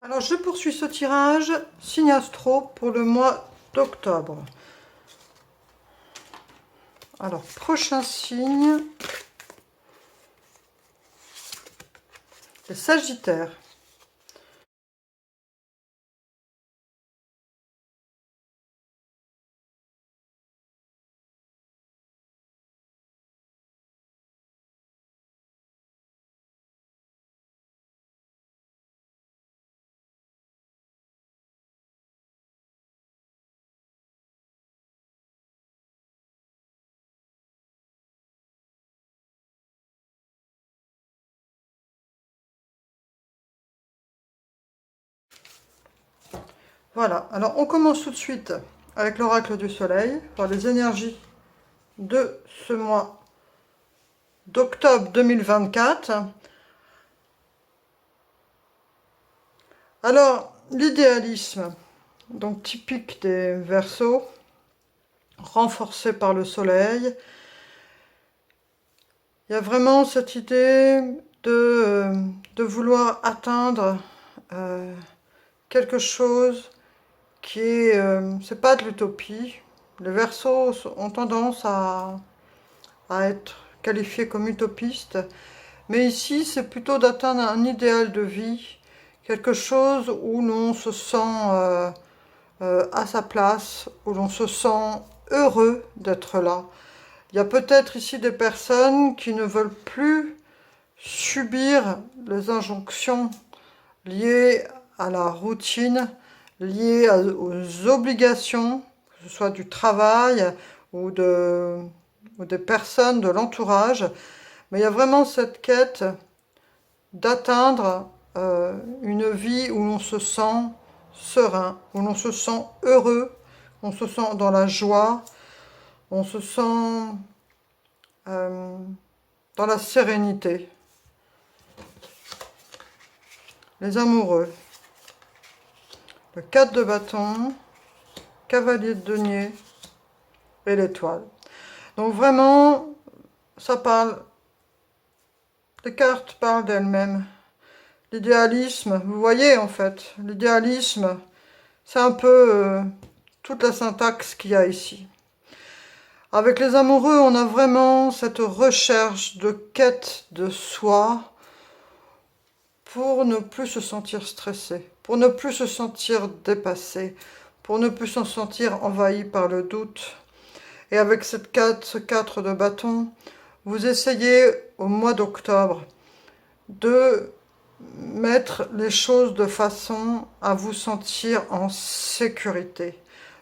Alors je poursuis ce tirage signe astro pour le mois d'octobre. Alors prochain signe, les Sagittaires. Voilà, alors on commence tout de suite avec l'oracle du soleil, par les énergies de ce mois d'octobre 2024. Alors, l'idéalisme, donc typique des Verseaux, renforcé par le soleil. Il y a vraiment cette idée de vouloir atteindre quelque chose qui est... c'est pas de l'utopie. Les Verseaux ont tendance à être qualifiés comme utopistes. Mais ici, c'est plutôt d'atteindre un idéal de vie, quelque chose où l'on se sent à sa place, où l'on se sent heureux d'être là. Il y a peut-être ici des personnes qui ne veulent plus subir les injonctions liées à la routine, liées aux obligations, que ce soit du travail ou des personnes de l'entourage. Mais il y a vraiment cette quête d'atteindre une vie où l'on se sent serein, où l'on se sent heureux, on se sent dans la joie, on se sent dans la sérénité. Les amoureux. Le 4 de bâton, cavalier de denier et l'étoile. Donc vraiment, ça parle, les cartes parlent d'elles-mêmes. L'idéalisme, vous voyez en fait, l'idéalisme, c'est un peu toute la syntaxe qu'il y a ici. Avec les amoureux, on a vraiment cette recherche de quête de soi pour ne plus se sentir stressé, pour ne plus se sentir dépassé, pour ne plus se sentir envahi par le doute. Et avec ce 4 de bâton, vous essayez au mois d'octobre de mettre les choses de façon à vous sentir en sécurité,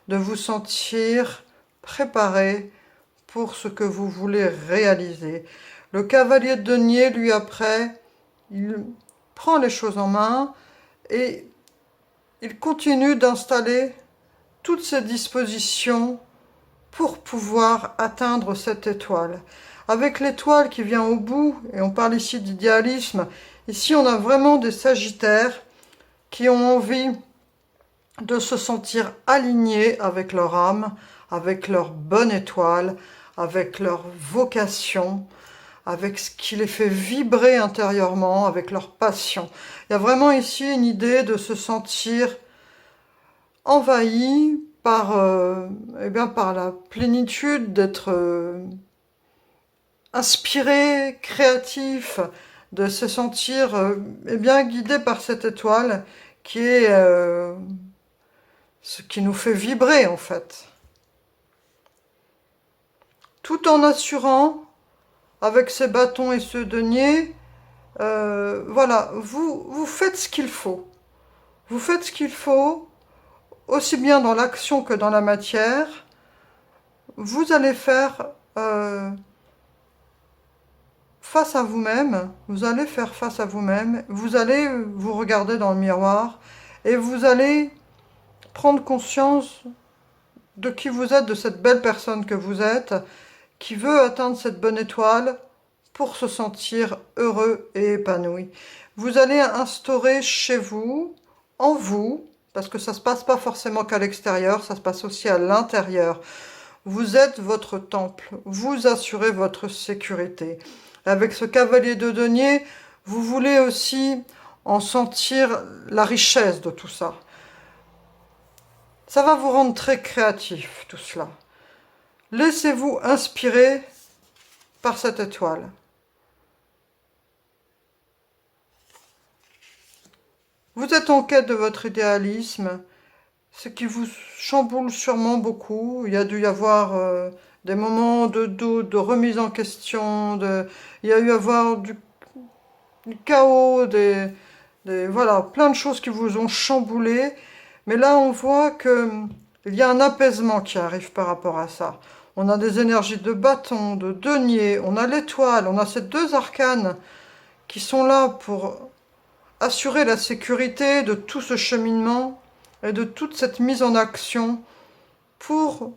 de vous sentir préparé pour ce que vous voulez réaliser. Le cavalier de denier, lui, après, il prend les choses en main et il continue d'installer toutes ses dispositions pour pouvoir atteindre cette étoile. Avec l'étoile qui vient au bout, et on parle ici d'idéalisme, ici on a vraiment des Sagittaires qui ont envie de se sentir alignés avec leur âme, avec leur bonne étoile, avec leur vocation, avec ce qui les fait vibrer intérieurement, avec leur passion. Il y a vraiment ici une idée de se sentir envahi par, par la plénitude, d'être inspiré, créatif, de se sentir guidé par cette étoile qui est ce qui nous fait vibrer en fait. Tout en assurant, avec ces bâtons et ce denier, voilà, vous faites ce qu'il faut. Vous faites ce qu'il faut, aussi bien dans l'action que dans la matière. Vous allez faire face à vous-même, vous allez faire face à vous-même, vous allez vous regarder dans le miroir et vous allez prendre conscience de qui vous êtes, de cette belle personne que vous êtes, qui veut atteindre cette bonne étoile pour se sentir heureux et épanoui. Vous allez instaurer chez vous, en vous, parce que ça ne se passe pas forcément qu'à l'extérieur, ça se passe aussi à l'intérieur. Vous êtes votre temple, vous assurez votre sécurité. Avec ce cavalier de denier, vous voulez aussi en sentir la richesse de tout ça. Ça va vous rendre très créatif, tout cela. Laissez-vous inspirer par cette étoile. Vous êtes en quête de votre idéalisme, ce qui vous chamboule sûrement beaucoup. Il y a dû y avoir des moments de doute, de remise en question, il y a eu à avoir du chaos, voilà, plein de choses qui vous ont chamboulé. Mais là, on voit que il y a un apaisement qui arrive par rapport à ça. On a des énergies de bâton, de denier, on a l'étoile, on a ces deux arcanes qui sont là pour assurer la sécurité de tout ce cheminement et de toute cette mise en action pour...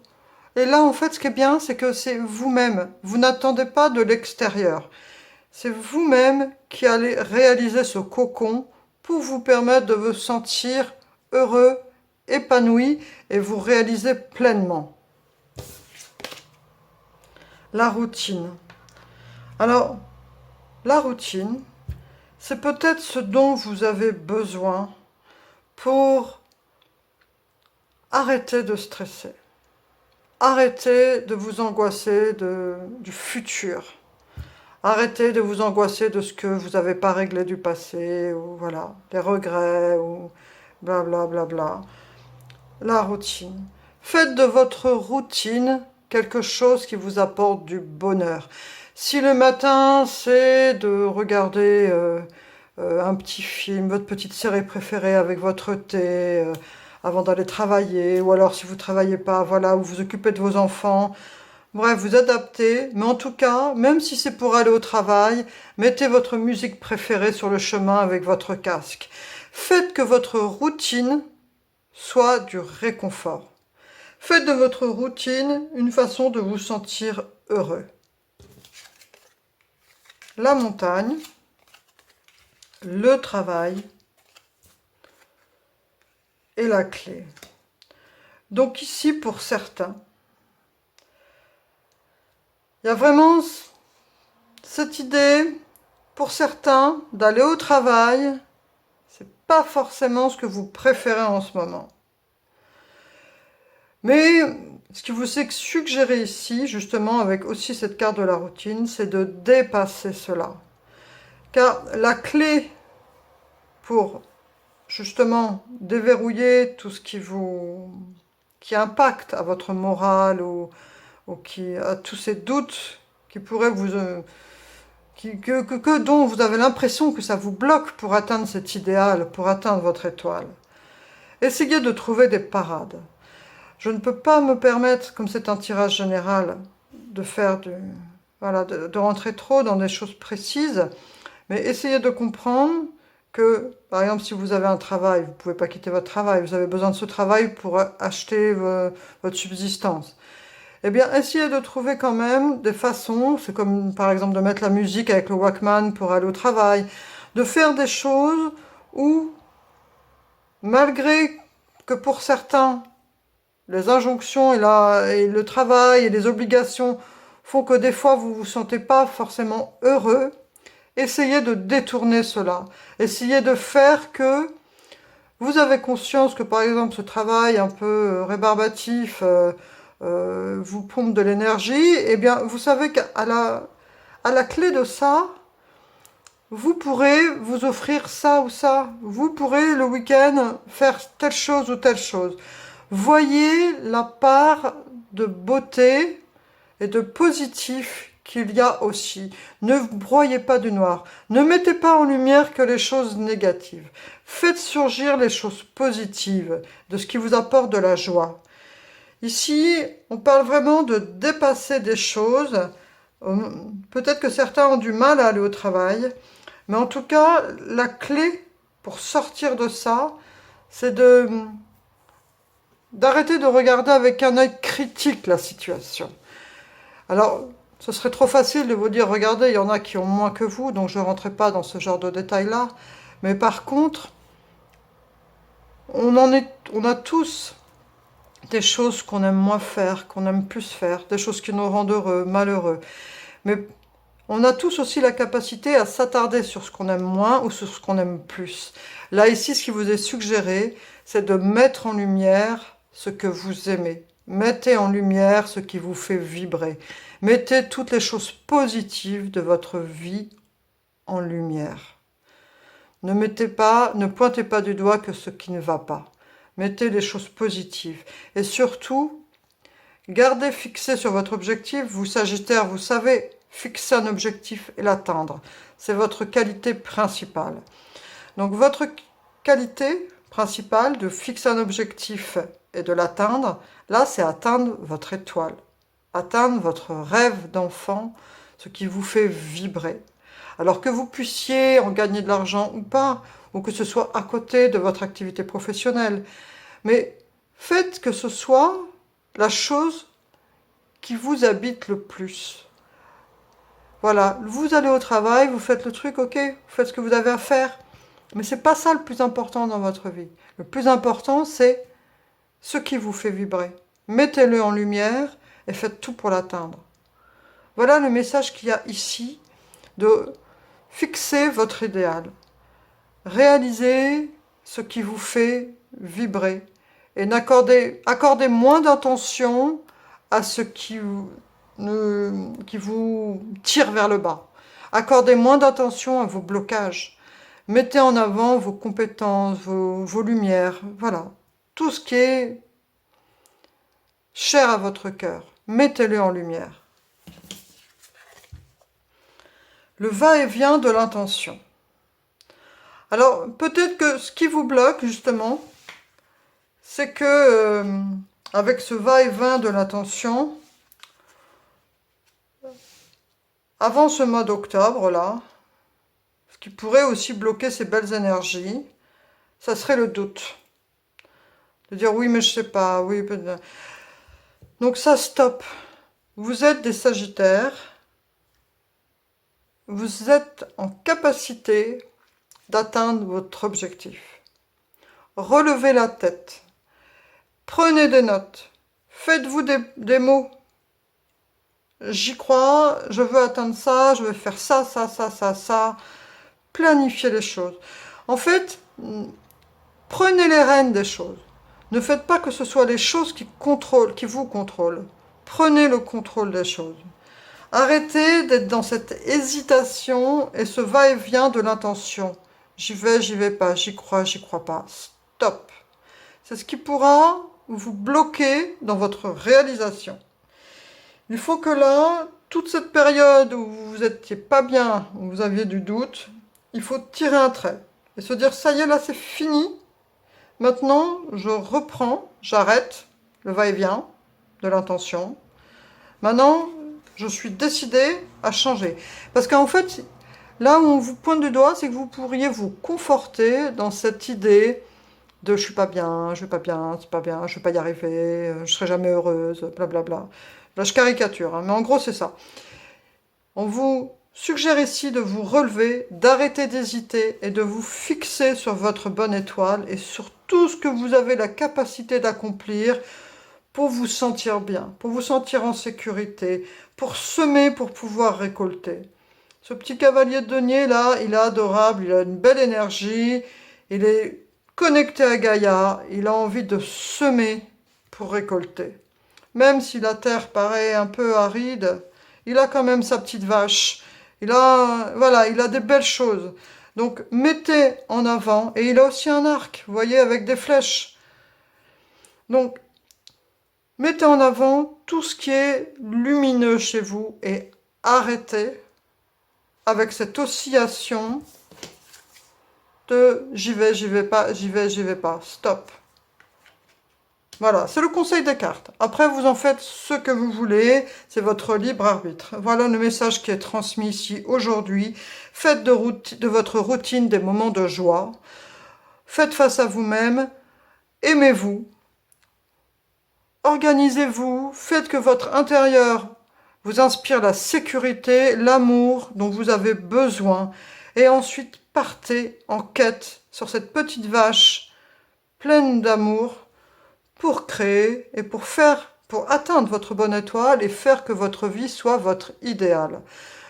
Et là, en fait, ce qui est bien, c'est que c'est vous-même. Vous n'attendez pas de l'extérieur. C'est vous-même qui allez réaliser ce cocon pour vous permettre de vous sentir heureux, épanoui et vous réaliser pleinement. La routine. Alors, la routine, c'est peut-être ce dont vous avez besoin pour arrêter de stresser. Arrêtez de vous angoisser du futur. Arrêtez de vous angoisser de ce que vous n'avez pas réglé du passé, ou voilà, des regrets, ou blablabla. Bla bla bla. La routine. Faites de votre routine quelque chose qui vous apporte du bonheur. Si le matin, c'est de regarder un petit film, votre petite série préférée avec votre thé, avant d'aller travailler, ou alors si vous ne travaillez pas, voilà, ou vous occupez de vos enfants. Bref, vous adaptez, mais en tout cas, même si c'est pour aller au travail, mettez votre musique préférée sur le chemin avec votre casque. Faites que votre routine soit du réconfort. Faites de votre routine une façon de vous sentir heureux. La montagne, le travail et la clé. Donc ici, pour certains, il y a vraiment cette idée, pour certains, d'aller au travail. C'est pas forcément ce que vous préférez en ce moment. Mais ce qui vous est suggéré ici, justement, avec aussi cette carte de la routine, c'est de dépasser cela. Car la clé pour, justement, déverrouiller tout ce qui impacte à votre morale ou à tous ces doutes qui pourraient vous... dont vous avez l'impression que ça vous bloque pour atteindre cet idéal, pour atteindre votre étoile. Essayez de trouver des parades. Je ne peux pas me permettre, comme c'est un tirage général, de faire de rentrer trop dans des choses précises, mais essayez de comprendre que, par exemple, si vous avez un travail, vous ne pouvez pas quitter votre travail, vous avez besoin de ce travail pour acheter votre subsistance. Eh bien, essayez de trouver quand même des façons, c'est comme par exemple de mettre la musique avec le Walkman pour aller au travail, de faire des choses où, malgré que pour certains, les injonctions et le travail et les obligations font que des fois vous ne vous sentez pas forcément heureux, essayez de détourner cela. Essayez de faire que vous avez conscience que par exemple ce travail un peu rébarbatif vous pompe de l'énergie, eh bien vous savez qu'à la clé de ça, vous pourrez vous offrir ça ou ça. Vous pourrez le week-end faire telle chose ou telle chose. Voyez la part de beauté et de positif qu'il y a aussi. Ne broyez pas du noir. Ne mettez pas en lumière que les choses négatives. Faites surgir les choses positives, de ce qui vous apporte de la joie. Ici, on parle vraiment de dépasser des choses. Peut-être que certains ont du mal à aller au travail, mais en tout cas, la clé pour sortir de ça, c'est d'arrêter de regarder avec un œil critique la situation. Alors, ce serait trop facile de vous dire, regardez, il y en a qui ont moins que vous, donc je ne rentrerai pas dans ce genre de détails-là. Mais par contre, on a tous des choses qu'on aime moins faire, qu'on aime plus faire, des choses qui nous rendent heureux, malheureux. Mais On a tous aussi la capacité à s'attarder sur ce qu'on aime moins ou sur ce qu'on aime plus. Là, ici, ce qui vous est suggéré, c'est de mettre en lumière ce que vous aimez. Mettez en lumière ce qui vous fait vibrer. Mettez toutes les choses positives de votre vie en lumière. Ne pointez pas du doigt que ce qui ne va pas. Mettez les choses positives. Et surtout, gardez fixé sur votre objectif. Vous, Sagittaire, vous savez fixer un objectif et l'atteindre. C'est votre qualité principale. Donc, votre qualité principale de fixer un objectif et de l'atteindre, là, c'est atteindre votre étoile. Atteindre votre rêve d'enfant, ce qui vous fait vibrer. Alors que vous puissiez en gagner de l'argent ou pas, ou que ce soit à côté de votre activité professionnelle. Mais faites que ce soit la chose qui vous habite le plus. Voilà, vous allez au travail, vous faites le truc, ok, vous faites ce que vous avez à faire. Mais c'est pas ça le plus important dans votre vie. Le plus important, c'est ce qui vous fait vibrer. Mettez-le en lumière et faites tout pour l'atteindre. Voilà le message qu'il y a ici de fixer votre idéal. Réalisez ce qui vous fait vibrer et accordez moins d'attention à ce qui vous tire vers le bas. Accordez moins d'attention à vos blocages. Mettez en avant vos compétences, vos lumières, voilà. Tout ce qui est cher à votre cœur, mettez-le en lumière. Le va-et-vient de l'intention. Alors, peut-être que ce qui vous bloque, justement, c'est que, avec ce va-et-vient de l'intention, avant ce mois d'octobre, là, ce qui pourrait aussi bloquer ces belles énergies, ça serait le doute. De dire, oui, mais je sais pas, oui, peut-être. Donc ça, stop. Vous êtes des Sagittaires. Vous êtes en capacité d'atteindre votre objectif. Relevez la tête. Prenez des notes. Faites-vous des mots. J'y crois, je veux atteindre ça, je veux faire ça, ça, ça, ça, ça. Planifiez les choses. En fait, prenez les rênes des choses. Ne faites pas que ce soit les choses qui vous contrôlent. Prenez le contrôle des choses. Arrêtez d'être dans cette hésitation et ce va-et-vient de l'intention. J'y vais pas, j'y crois pas. Stop. C'est ce qui pourra vous bloquer dans votre réalisation. Il faut que là, toute cette période où vous n'étiez pas bien, où vous aviez du doute, il faut tirer un trait et se dire, ça y est, là c'est fini. Maintenant, je reprends, j'arrête le va-et-vient de l'intention. Maintenant, je suis décidée à changer. Parce qu'en fait, là où on vous pointe du doigt, c'est que vous pourriez vous conforter dans cette idée de je suis pas bien, je vais pas bien, c'est pas bien, je vais pas y arriver, je serai jamais heureuse, blablabla. Là, je caricature, hein, mais en gros, c'est ça. On vous suggère ici de vous relever, d'arrêter d'hésiter et de vous fixer sur votre bonne étoile et sur tout ce que vous avez la capacité d'accomplir pour vous sentir bien, pour vous sentir en sécurité, pour semer, pour pouvoir récolter. Ce petit cavalier de denier là, il est adorable, il a une belle énergie, il est connecté à Gaïa, il a envie de semer pour récolter. Même si la terre paraît un peu aride, il a quand même sa petite vache. Voilà, il a des belles choses. Donc mettez en avant, et il a aussi un arc, vous voyez, avec des flèches. Donc mettez en avant tout ce qui est lumineux chez vous et arrêtez avec cette oscillation de j'y vais pas, j'y vais pas. Stop. Voilà, c'est le conseil des cartes. Après, vous en faites ce que vous voulez, c'est votre libre arbitre. Voilà le message qui est transmis ici aujourd'hui. Faites de votre routine des moments de joie. Faites face à vous-même. Aimez-vous. Organisez-vous. Faites que votre intérieur vous inspire la sécurité, l'amour dont vous avez besoin. Et ensuite, partez en quête sur cette petite vache pleine d'amour pour créer et pour atteindre votre bonne étoile et faire que votre vie soit votre idéal.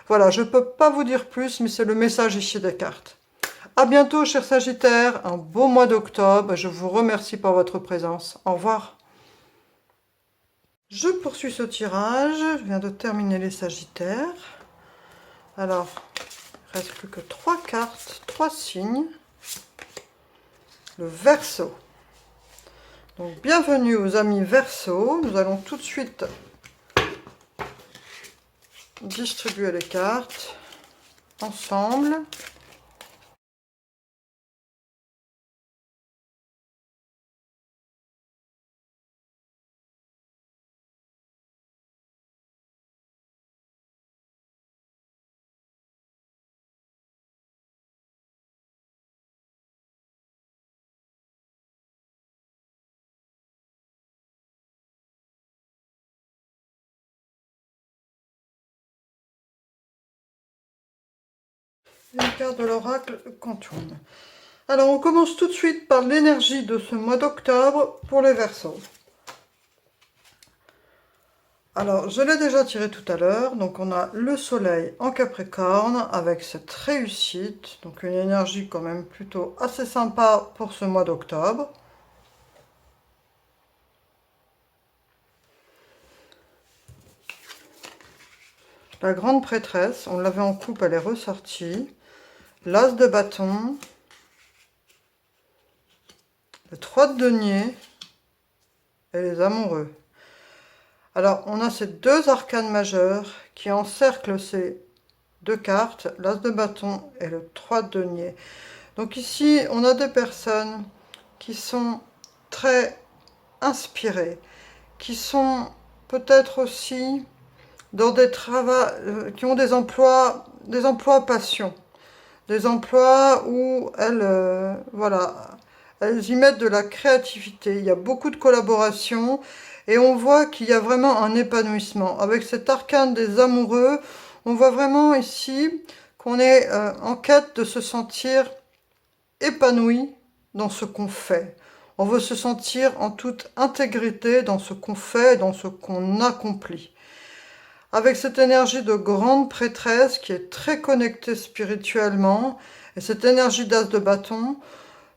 Voilà, je ne peux pas vous dire plus, mais c'est le message ici des cartes. À bientôt, chers Sagittaires, un beau mois d'octobre. Je vous remercie pour votre présence. Au revoir. Je poursuis ce tirage. Je viens de terminer les Sagittaires. Alors, il ne reste plus que 3 cartes, 3 signes. Le Verseau. Donc, bienvenue aux amis Verseau. Nous allons tout de suite distribuer les cartes ensemble. Les cartes de l'oracle contournent. Alors, on commence tout de suite par l'énergie de ce mois d'octobre pour les Verseaux. Alors, je l'ai déjà tiré tout à l'heure. Donc, on a le soleil en Capricorne avec cette réussite. Donc, une énergie quand même plutôt assez sympa pour ce mois d'octobre. La grande prêtresse, on l'avait en coupe, elle est ressortie. L'as de bâton. Le 3 de denier. Et les amoureux. Alors, on a ces deux arcanes majeurs qui encerclent ces deux cartes, l'as de bâton et le 3 de denier. Donc ici, on a des personnes qui sont très inspirées, qui sont peut-être aussi dans des travaux, qui ont des emplois passion, des emplois où elles, voilà, elles y mettent de la créativité. Il y a beaucoup de collaboration et on voit qu'il y a vraiment un épanouissement. Avec cet arcane des amoureux, on voit vraiment ici qu'on est en quête de se sentir épanoui dans ce qu'on fait. On veut se sentir en toute intégrité dans ce qu'on fait, dans ce qu'on accomplit. Avec cette énergie de grande prêtresse qui est très connectée spirituellement, et cette énergie d'as de bâton,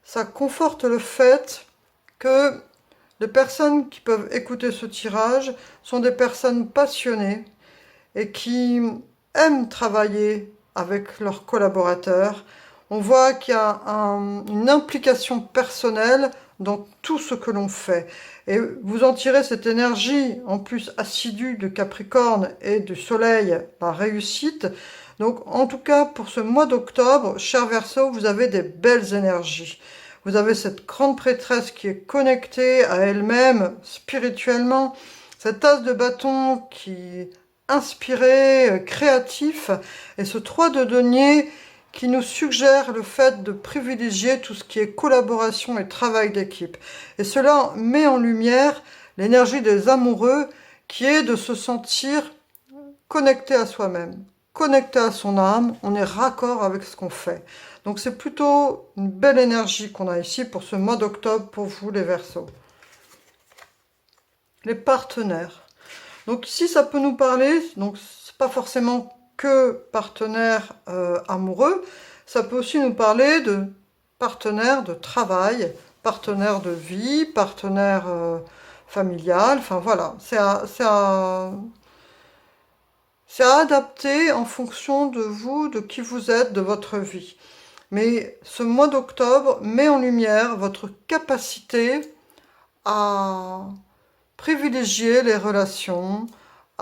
ça conforte le fait que les personnes qui peuvent écouter ce tirage sont des personnes passionnées et qui aiment travailler avec leurs collaborateurs. On voit qu'il y a une implication personnelle dans tout ce que l'on fait. Et vous en tirez cette énergie, en plus assidue de Capricorne et du Soleil, la réussite. Donc, en tout cas, pour ce mois d'octobre, cher Verseau, vous avez des belles énergies. Vous avez cette grande prêtresse qui est connectée à elle-même spirituellement. Cet as de bâton qui est inspiré, créatif. Et ce 3 de denier qui nous suggère le fait de privilégier tout ce qui est collaboration et travail d'équipe. Et cela met en lumière l'énergie des amoureux qui est de se sentir connecté à soi-même, connecté à son âme, on est raccord avec ce qu'on fait. Donc c'est plutôt une belle énergie qu'on a ici pour ce mois d'octobre pour vous les Verseaux. Les partenaires. Donc ici ça peut nous parler, donc c'est pas forcément que partenaires amoureux, ça peut aussi nous parler de partenaires de travail, partenaires de vie, partenaires familial, enfin voilà, c'est à adapter en fonction de vous, de qui vous êtes, de votre vie. Mais ce mois d'octobre met en lumière votre capacité à privilégier les relations,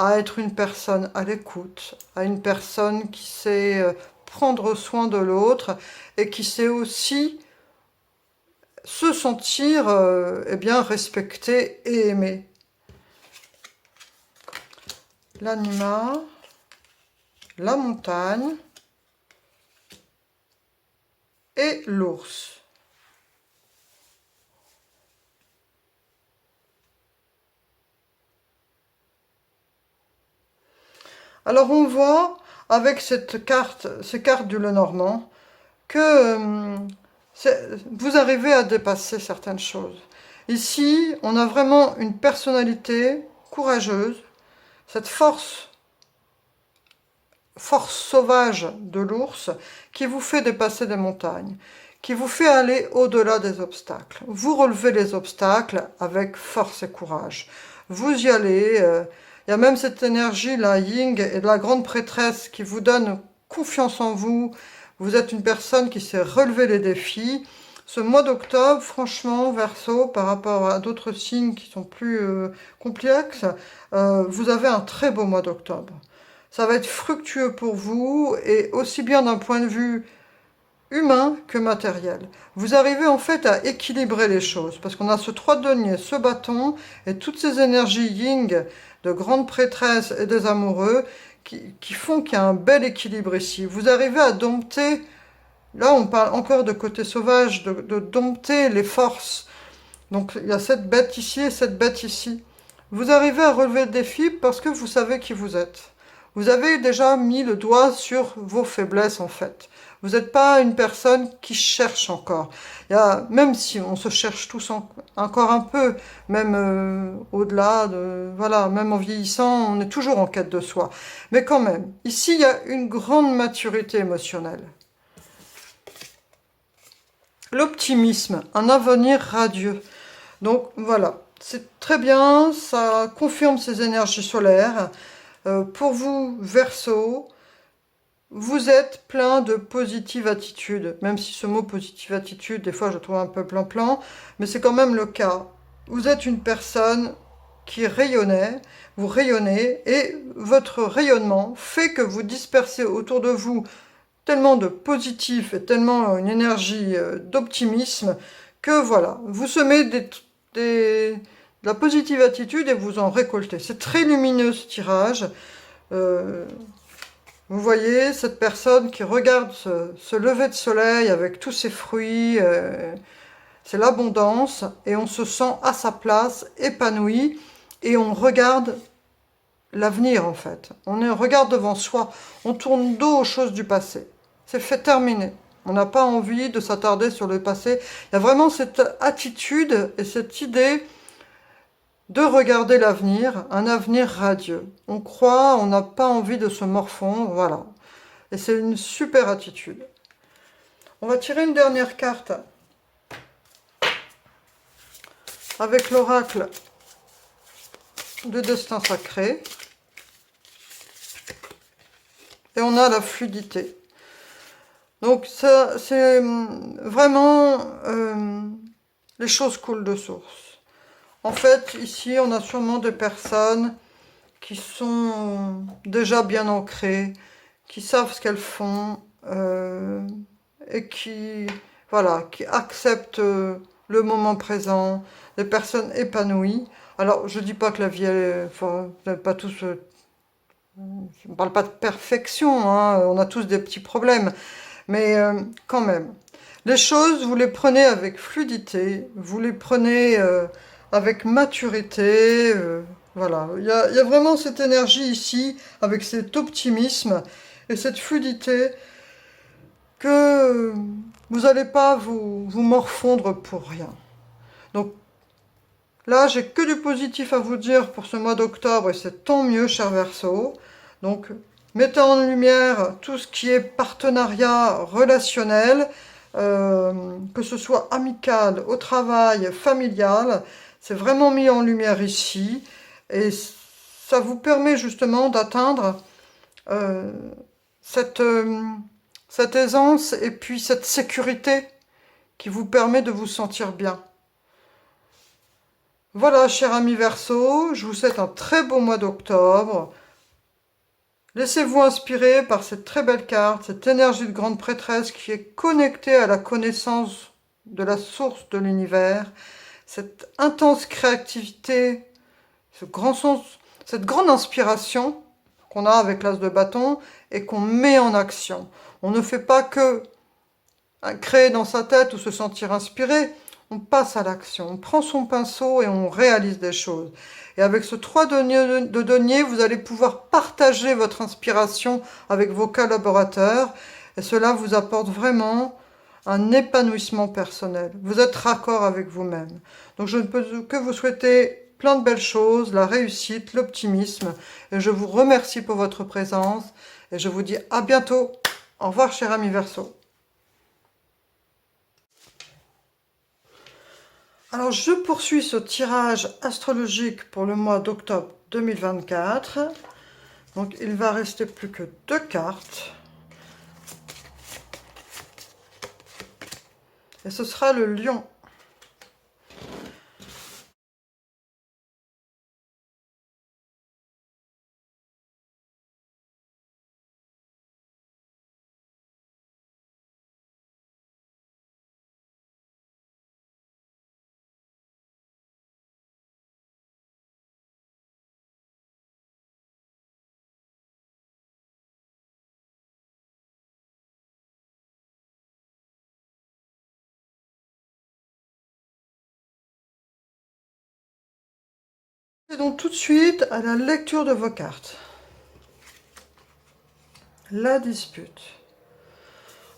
à être une personne à l'écoute, à une personne qui sait prendre soin de l'autre et qui sait aussi se sentir eh bien, respecté et aimé. L'anima, la montagne et l'ours. Alors on voit avec cette carte, ces cartes du Lenormand, que vous arrivez à dépasser certaines choses. Ici, on a vraiment une personnalité courageuse, cette force force sauvage de l'ours qui vous fait dépasser des montagnes, qui vous fait aller au-delà des obstacles. Vous relevez les obstacles avec force et courage. Vous y allez. Il y a même cette énergie, la Ying et de la grande prêtresse qui vous donne confiance en vous. Vous êtes une personne qui sait relever les défis. Ce mois d'octobre, franchement, Verseau, par rapport à d'autres signes qui sont plus complexes, vous avez un très beau mois d'octobre. Ça va être fructueux pour vous, et aussi bien d'un point de vue humain que matériel. Vous arrivez en fait à équilibrer les choses, parce qu'on a ce 3 de denier, ce bâton, et toutes ces énergies yin, de grande prêtresse et des amoureux, qui font qu'il y a un bel équilibre ici. Vous arrivez à dompter, là on parle encore de côté sauvage, de dompter les forces. Donc il y a cette bête ici et cette bête ici. Vous arrivez à relever le défi parce que vous savez qui vous êtes. Vous avez déjà mis le doigt sur vos faiblesses en fait. Vous n'êtes pas une personne qui cherche encore. Même si on se cherche tous encore un peu, même au-delà de... Voilà, même en vieillissant, on est toujours en quête de soi. Mais quand même, ici, il y a une grande maturité émotionnelle. L'optimisme, un avenir radieux. Donc voilà, c'est très bien, ça confirme ces énergies solaires. Pour vous, Verseau, vous êtes plein de positive attitude, même si ce mot positive attitude, des fois je trouve un peu plan-plan, mais c'est quand même le cas. Vous êtes une personne qui rayonnait, vous rayonnez, et votre rayonnement fait que vous dispersez autour de vous tellement de positif et tellement une énergie d'optimisme que voilà, vous semez de la positive attitude et vous en récoltez. C'est très lumineux ce tirage. Vous voyez cette personne qui regarde ce lever de soleil avec tous ses fruits, c'est l'abondance, et on se sent à sa place, épanoui, et on regarde l'avenir en fait. On regarde devant soi, on tourne dos aux choses du passé. C'est fait terminer. On n'a pas envie de s'attarder sur le passé. Il y a vraiment cette attitude et cette idée de regarder l'avenir, un avenir radieux. On croit, on n'a pas envie de se morfondre, voilà. Et c'est une super attitude. On va tirer une dernière carte avec l'oracle de destin sacré. Et on a la fluidité. Donc ça, c'est vraiment les choses coulent de source. En fait, ici, on a sûrement des personnes qui sont déjà bien ancrées, qui savent ce qu'elles font et qui, voilà, qui acceptent le moment présent, des personnes épanouies. Alors, je dis pas que la vie, vous n'êtes pas tous... je ne parle pas de perfection, hein, on a tous des petits problèmes, mais quand même. Les choses, vous les prenez avec fluidité, vous les prenez avec maturité, voilà. Il y a vraiment cette énergie ici, avec cet optimisme et cette fluidité, que vous n'allez pas vous morfondre pour rien. Donc là, j'ai que du positif à vous dire pour ce mois d'octobre, et c'est tant mieux, cher Verseau. Donc, mettez en lumière tout ce qui est partenariat relationnel, que ce soit amical, au travail, familial. C'est vraiment mis en lumière ici. Et ça vous permet justement d'atteindre cette aisance et puis cette sécurité qui vous permet de vous sentir bien. Voilà, cher ami Verseau, je vous souhaite un très beau mois d'octobre. Laissez-vous inspirer par cette très belle carte, cette énergie de grande prêtresse qui est connectée à la connaissance de la source de l'univers, cette intense créativité, cette grande inspiration qu'on a avec l'as de bâton et qu'on met en action. On ne fait pas que créer dans sa tête ou se sentir inspiré, on passe à l'action, on prend son pinceau et on réalise des choses. Et avec ce 3 de denier, vous allez pouvoir partager votre inspiration avec vos collaborateurs. Et cela vous apporte vraiment un épanouissement personnel. Vous êtes raccord avec vous-même. Donc je ne peux que vous souhaiter plein de belles choses, la réussite, l'optimisme. Et je vous remercie pour votre présence. Et je vous dis à bientôt. Au revoir, cher ami Verseau. Alors, je poursuis ce tirage astrologique pour le mois d'octobre 2024. Donc, il va rester plus que 2 cartes. Et ce sera le lion. Et donc tout de suite à la lecture de vos cartes. La dispute.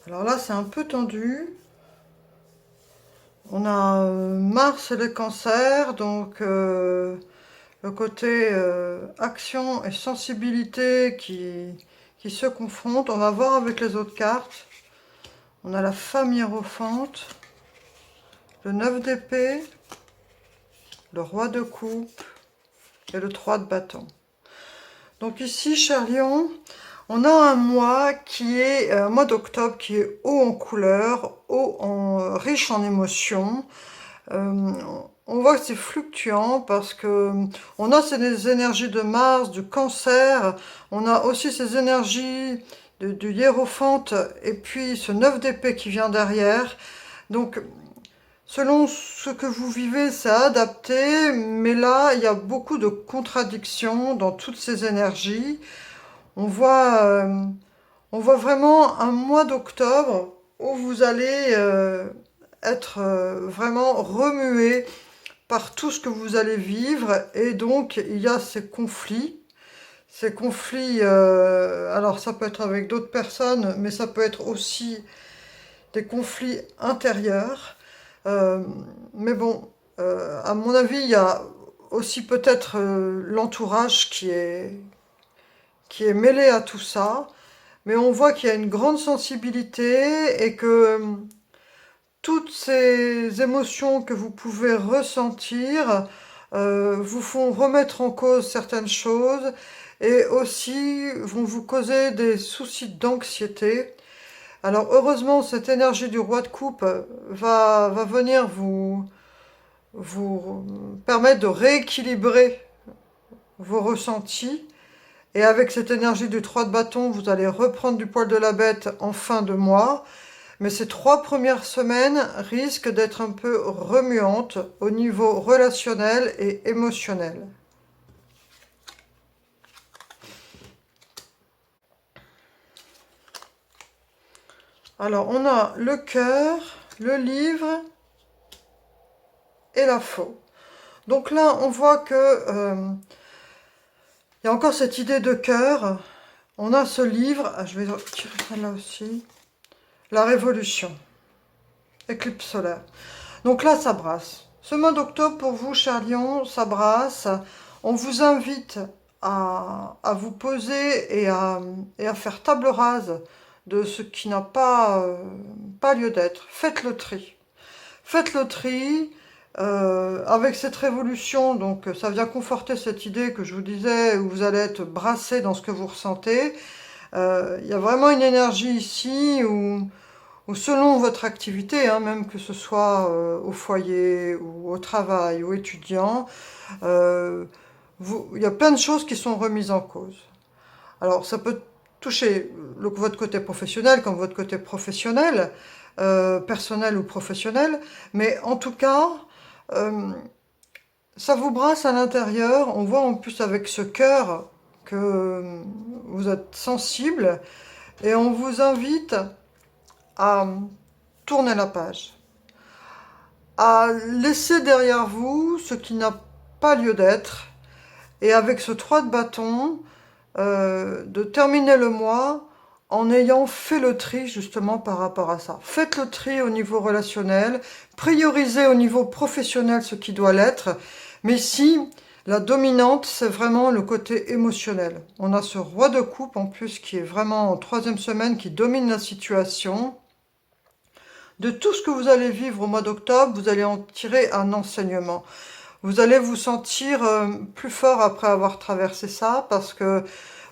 Alors là, c'est un peu tendu. On a Mars et le Cancer, donc le côté action et sensibilité qui se confrontent. On va voir avec les autres cartes. On a la femme hiérophante, le 9 d'épée, le roi de coupe et le 3 de bâton. Donc ici, cher Lion, on a un mois qui est, un mois d'octobre qui est haut en couleurs, riche en émotions. On voit que c'est fluctuant parce que on a ces énergies de Mars, du Cancer, on a aussi ces énergies du hiérophante et puis ce 9 d'épée qui vient derrière. Donc, selon ce que vous vivez, c'est adapté, mais là, il y a beaucoup de contradictions dans toutes ces énergies. On voit vraiment un mois d'octobre où vous allez être vraiment remué par tout ce que vous allez vivre. Et donc, il y a ces conflits. Ces conflits, alors ça peut être avec d'autres personnes, mais ça peut être aussi des conflits intérieurs. Mais bon, à mon avis, il y a aussi peut-être l'entourage qui est mêlé à tout ça. Mais on voit qu'il y a une grande sensibilité et que toutes ces émotions que vous pouvez ressentir vous font remettre en cause certaines choses et aussi vont vous causer des soucis d'anxiété. Alors heureusement, cette énergie du roi de coupe va venir vous permettre de rééquilibrer vos ressentis. Et avec cette énergie du 3 de bâton, vous allez reprendre du poil de la bête en fin de mois. Mais ces 3 premières semaines risquent d'être un peu remuantes au niveau relationnel et émotionnel. Alors, on a le cœur, le livre et la faux. Donc là, on voit que il y a encore cette idée de cœur. On a ce livre, je vais tirer ça là aussi. La révolution. Éclipse solaire. Donc là, ça brasse. Ce mois d'octobre, pour vous, cher Lion, ça brasse. On vous invite à vous poser et à faire table rase de ce qui n'a pas lieu d'être. Faites le tri. Faites le tri. Avec cette révolution, donc ça vient conforter cette idée que je vous disais, où vous allez être brassé dans ce que vous ressentez. Il y a vraiment une énergie ici où selon votre activité, même que ce soit au foyer ou au travail ou étudiant, il y a plein de choses qui sont remises en cause. Alors ça peut toucher votre côté professionnel comme votre côté professionnel, personnel ou professionnel, mais en tout cas, ça vous brasse à l'intérieur. On voit en plus avec ce cœur que vous êtes sensible et on vous invite à tourner la page, à laisser derrière vous ce qui n'a pas lieu d'être et avec ce 3 de bâton, de terminer le mois en ayant fait le tri justement par rapport à ça. Faites le tri au niveau relationnel, priorisez au niveau professionnel ce qui doit l'être, mais si La dominante, c'est vraiment le côté émotionnel. On a ce roi de coupe en plus qui est vraiment en 3e semaine, qui domine la situation. De tout ce que vous allez vivre au mois d'octobre, vous allez en tirer un enseignement. Vous allez vous sentir plus fort après avoir traversé ça parce que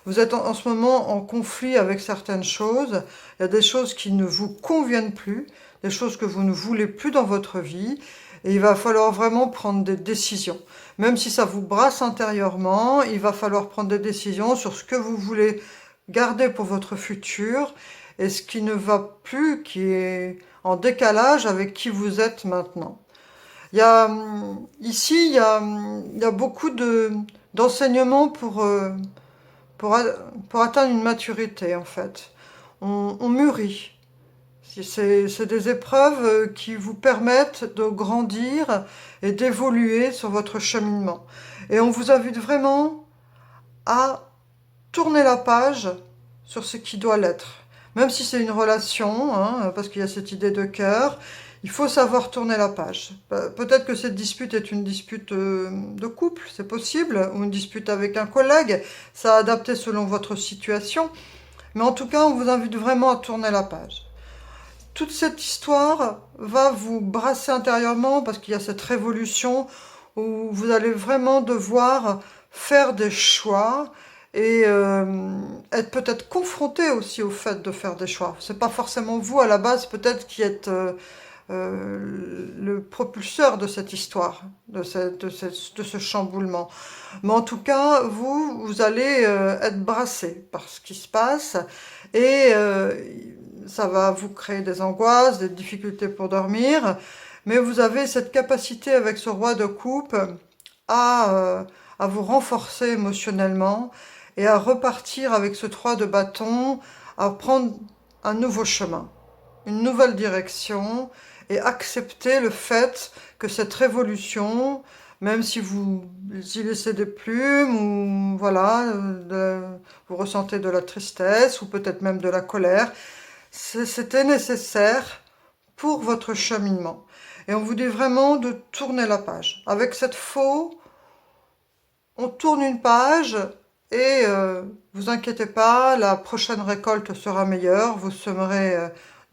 vous êtes en ce moment en conflit avec certaines choses. Il y a des choses qui ne vous conviennent plus, des choses que vous ne voulez plus dans votre vie. Et il va falloir vraiment prendre des décisions. Même si ça vous brasse intérieurement, il va falloir prendre des décisions sur ce que vous voulez garder pour votre futur et ce qui ne va plus, qui est en décalage avec qui vous êtes maintenant. Ici, il y a beaucoup d'enseignements pour atteindre une maturité, en fait. On mûrit. C'est des épreuves qui vous permettent de grandir et d'évoluer sur votre cheminement. Et on vous invite vraiment à tourner la page sur ce qui doit l'être. Même si c'est une relation, hein, parce qu'il y a cette idée de cœur, il faut savoir tourner la page. Peut-être que cette dispute est une dispute de couple, c'est possible, ou une dispute avec un collègue, ça a adapté selon votre situation. Mais en tout cas, on vous invite vraiment à tourner la page. Toute cette histoire va vous brasser intérieurement parce qu'il y a cette révolution où vous allez vraiment devoir faire des choix et être peut-être confronté aussi au fait de faire des choix. C'est pas forcément vous à la base peut-être qui êtes le propulseur de cette histoire, de ce chamboulement. Mais en tout cas, vous allez être brassé par ce qui se passe et ça va vous créer des angoisses, des difficultés pour dormir, mais vous avez cette capacité avec ce roi de coupe à vous renforcer émotionnellement et à repartir avec ce 3 de bâton, à prendre un nouveau chemin, une nouvelle direction et accepter le fait que cette révolution, même si vous y laissez des plumes ou voilà, vous ressentez de la tristesse ou peut-être même de la colère, c'était nécessaire pour votre cheminement. Et on vous dit vraiment de tourner la page. Avec cette faux, on tourne une page et vous inquiétez pas, la prochaine récolte sera meilleure, vous semerez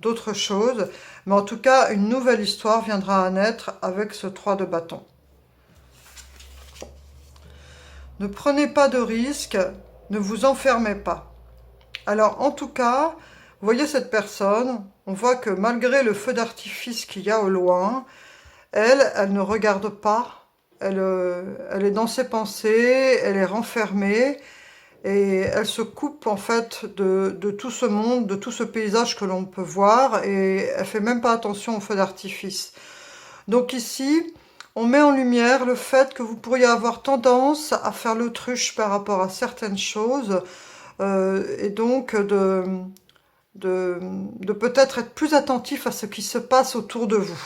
d'autres choses. Mais en tout cas, une nouvelle histoire viendra à naître avec ce 3 de bâton. Ne prenez pas de risques, ne vous enfermez pas. Alors en tout cas, vous voyez cette personne, on voit que malgré le feu d'artifice qu'il y a au loin, elle ne regarde pas, elle est dans ses pensées, elle est renfermée, et elle se coupe en fait de tout ce monde, de tout ce paysage que l'on peut voir, et elle fait même pas attention au feu d'artifice. Donc ici, on met en lumière le fait que vous pourriez avoir tendance à faire l'autruche par rapport à certaines choses, et donc de peut-être être plus attentif à ce qui se passe autour de vous.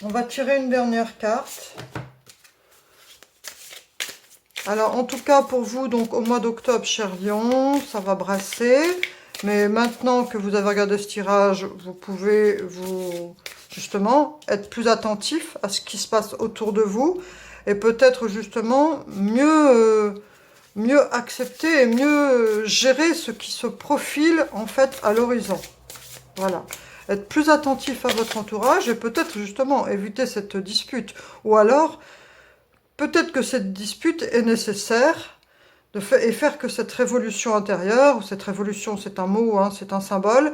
On va tirer une dernière carte. Alors, en tout cas, pour vous, donc au mois d'octobre, cher Lion, ça va brasser. Mais maintenant que vous avez regardé ce tirage, vous pouvez justement être plus attentif à ce qui se passe autour de vous. Et peut-être justement mieux accepter et mieux gérer ce qui se profile en fait à l'horizon. Voilà. Être plus attentif à votre entourage et peut-être justement éviter cette dispute. Ou alors, peut-être que cette dispute est nécessaire et faire que cette révolution intérieure, ou cette révolution c'est un mot, hein, c'est un symbole,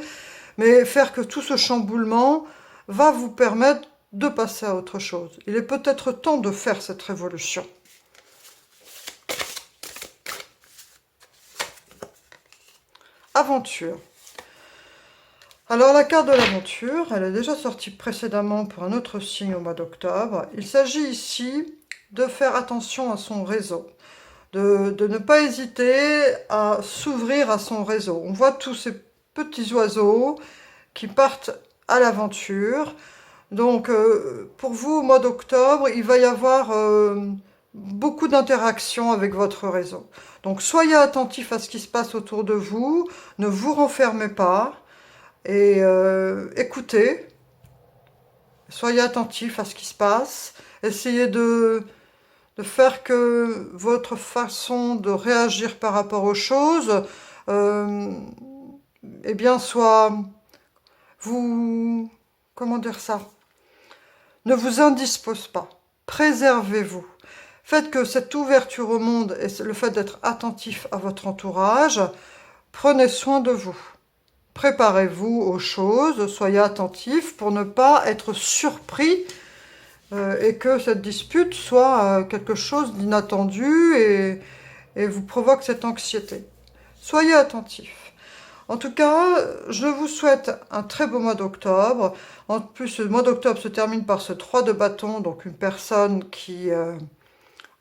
mais faire que tout ce chamboulement va vous permettre de passer à autre chose. Il est peut-être temps de faire cette révolution. Aventure. Alors la carte de l'aventure, elle est déjà sortie précédemment pour un autre signe au mois d'octobre. Il s'agit ici de faire attention à son réseau, de ne pas hésiter à s'ouvrir à son réseau. On voit tous ces petits oiseaux qui partent à l'aventure. Donc pour vous, au mois d'octobre, il va y avoir beaucoup d'interactions avec votre réseau. Donc soyez attentifs à ce qui se passe autour de vous, ne vous renfermez pas et écoutez, soyez attentifs à ce qui se passe essayez de faire que votre façon de réagir par rapport aux choses, eh bien, soit vous, comment dire ça, ne vous indispose pas. Préservez-vous. Faites que cette ouverture au monde et le fait d'être attentif à votre entourage, prenez soin de vous. Préparez-vous aux choses, soyez attentif pour ne pas être surpris et que cette dispute soit quelque chose d'inattendu et vous provoque cette anxiété. Soyez attentif. En tout cas, je vous souhaite un très beau mois d'octobre. En plus, le mois d'octobre se termine par ce 3 de bâton, donc une personne qui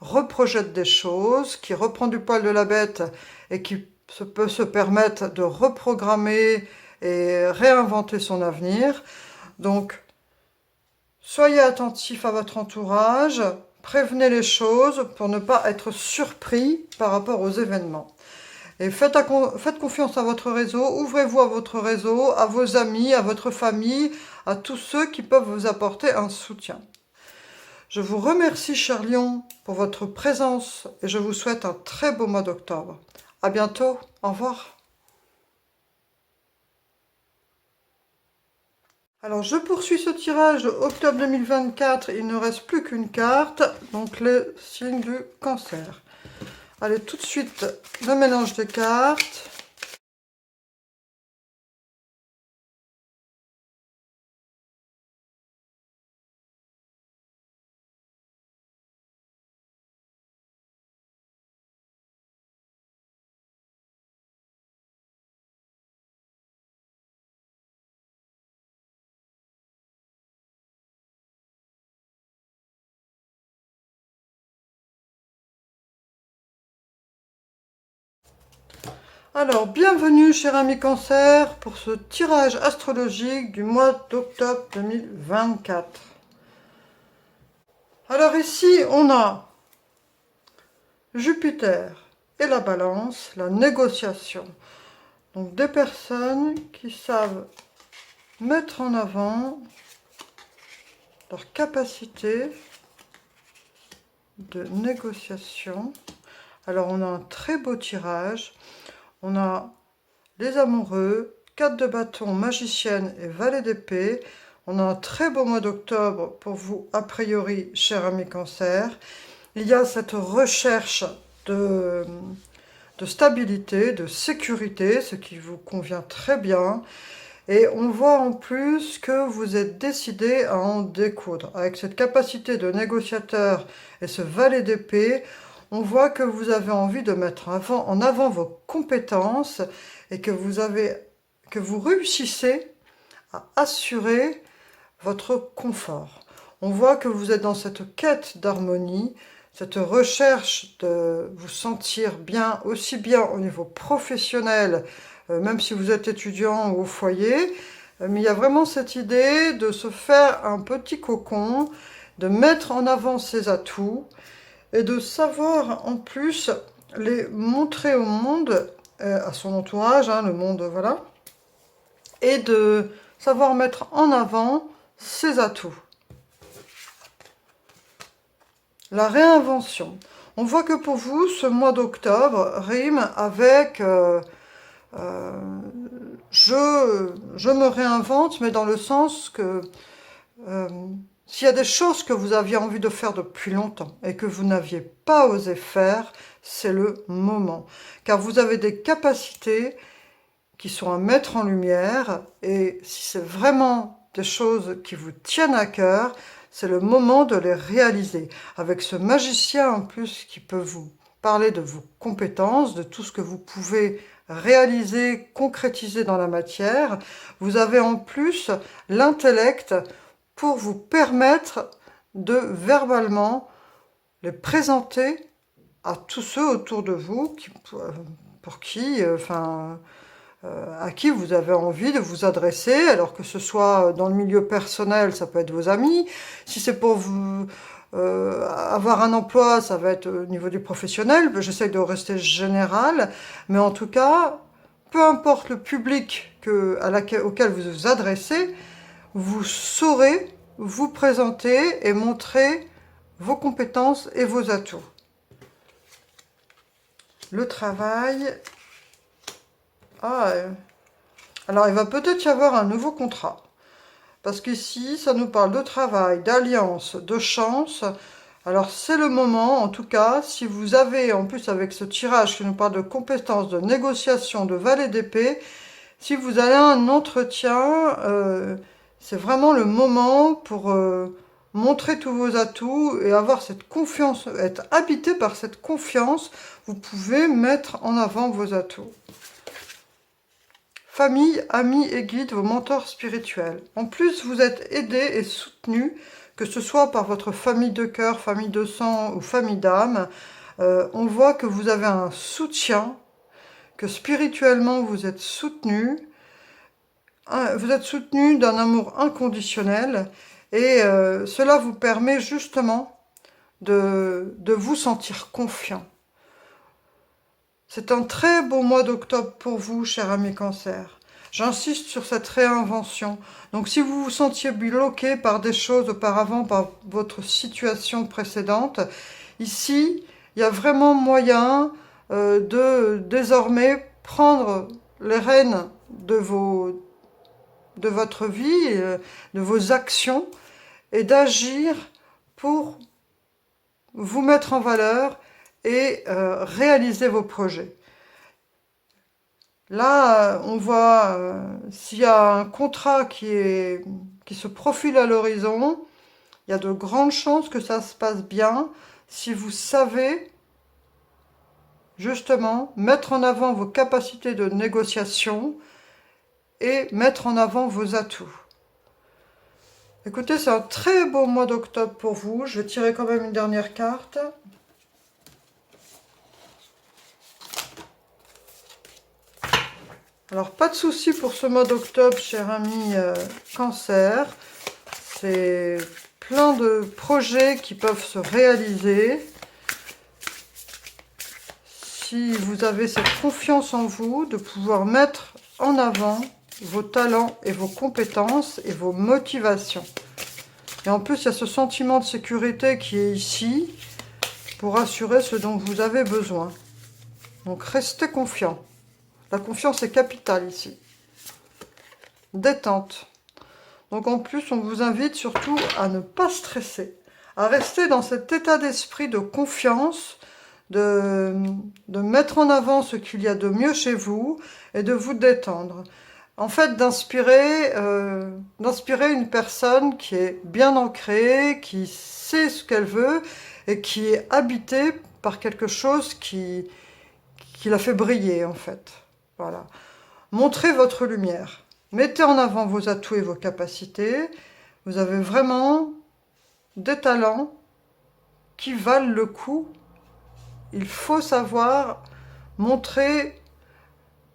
reprojette des choses, qui reprend du poil de la bête et qui peut se permettre de reprogrammer et réinventer son avenir. Donc, soyez attentifs à votre entourage, prévenez les choses pour ne pas être surpris par rapport aux événements. Et faites confiance à votre réseau, ouvrez-vous à votre réseau, à vos amis, à votre famille, à tous ceux qui peuvent vous apporter un soutien. Je vous remercie, cher Lion, pour votre présence et je vous souhaite un très beau mois d'octobre. À bientôt, au revoir. Alors, je poursuis ce tirage octobre 2024. Il ne reste plus qu'une carte, donc le signe du Cancer. Allez, tout de suite, le mélange des cartes. Alors, bienvenue, cher ami Cancer, pour ce tirage astrologique du mois d'octobre 2024. Alors ici, on a Jupiter et la Balance, la négociation. Donc des personnes qui savent mettre en avant leur capacité de négociation. Alors on a un très beau tirage. On a les amoureux, 4 de bâton, magicienne et valet d'épée. On a un très beau mois d'octobre pour vous, a priori, cher ami Cancer. Il y a cette recherche de stabilité, de sécurité, ce qui vous convient très bien. Et on voit en plus que vous êtes décidé à en découdre. Avec cette capacité de négociateur et ce valet d'épée, on voit que vous avez envie de mettre en avant vos compétences et que vous réussissez à assurer votre confort. On voit que vous êtes dans cette quête d'harmonie, cette recherche de vous sentir bien, aussi bien au niveau professionnel, même si vous êtes étudiant ou au foyer, mais il y a vraiment cette idée de se faire un petit cocon, de mettre en avant ses atouts, et de savoir en plus les montrer au monde, à son entourage, hein, le monde, voilà, et de savoir mettre en avant ses atouts. La réinvention. On voit que pour vous, ce mois d'octobre rime avec je me réinvente, mais dans le sens que s'il y a des choses que vous aviez envie de faire depuis longtemps et que vous n'aviez pas osé faire, c'est le moment. Car vous avez des capacités qui sont à mettre en lumière et si c'est vraiment des choses qui vous tiennent à cœur, c'est le moment de les réaliser. Avec ce magicien en plus qui peut vous parler de vos compétences, de tout ce que vous pouvez réaliser, concrétiser dans la matière, vous avez en plus l'intellect pour vous permettre de verbalement les présenter à tous ceux autour de vous à qui vous avez envie de vous adresser, alors que ce soit dans le milieu personnel, ça peut être vos amis, si c'est pour vous avoir un emploi, ça va être au niveau du professionnel, j'essaie de rester général, mais en tout cas, peu importe le public auquel vous vous adressez, vous saurez vous présenter et montrer vos compétences et vos atouts. Le travail. Alors, il va peut-être y avoir un nouveau contrat. Parce qu'ici, ça nous parle de travail, d'alliance, de chance. Alors, c'est le moment, en tout cas, si vous avez, en plus avec ce tirage qui nous parle de compétences, de négociation, de valet d'épée, si vous avez un entretien, c'est vraiment le moment pour montrer tous vos atouts et avoir cette confiance, être habité par cette confiance. Vous pouvez mettre en avant vos atouts. Famille, amis et guides, vos mentors spirituels. En plus, vous êtes aidés et soutenus, que ce soit par votre famille de cœur, famille de sang ou famille d'âme. On voit que vous avez un soutien, que spirituellement vous êtes soutenus. Vous êtes soutenus d'un amour inconditionnel et cela vous permet justement de vous sentir confiant. C'est un très beau mois d'octobre pour vous, cher ami Cancer. J'insiste sur cette réinvention. Donc si vous vous sentiez bloqué par des choses auparavant, par votre situation précédente, ici, il y a vraiment moyen de désormais prendre les rênes de votre vie, de vos actions, et d'agir pour vous mettre en valeur et réaliser vos projets. Là, on voit s'il y a un contrat qui se profile à l'horizon, il y a de grandes chances que ça se passe bien si vous savez justement mettre en avant vos capacités de négociation et mettre en avant vos atouts. Écoutez, c'est un très beau mois d'octobre pour vous. Je vais tirer quand même une dernière carte. Alors, pas de souci pour ce mois d'octobre, cher ami Cancer. C'est plein de projets qui peuvent se réaliser. Si vous avez cette confiance en vous, de pouvoir mettre en avant vos talents et vos compétences et vos motivations. Et en plus, il y a ce sentiment de sécurité qui est ici pour assurer ce dont vous avez besoin. Donc, restez confiant. La confiance est capitale ici. Détente. Donc en plus, on vous invite surtout à ne pas stresser, à rester dans cet état d'esprit de confiance, de mettre en avant ce qu'il y a de mieux chez vous et de vous détendre. En fait, d'inspirer une personne qui est bien ancrée, qui sait ce qu'elle veut et qui est habitée par quelque chose qui la fait briller en fait. Voilà. Montrez votre lumière. Mettez en avant vos atouts et vos capacités. Vous avez vraiment des talents qui valent le coup. Il faut savoir montrer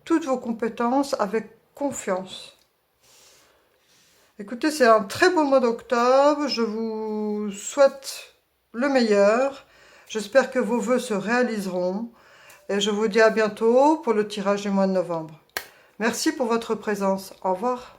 toutes vos compétences avec confiance. Écoutez, c'est un très beau mois d'octobre. Je vous souhaite le meilleur. J'espère que vos vœux se réaliseront. Et je vous dis à bientôt pour le tirage du mois de novembre. Merci pour votre présence. Au revoir.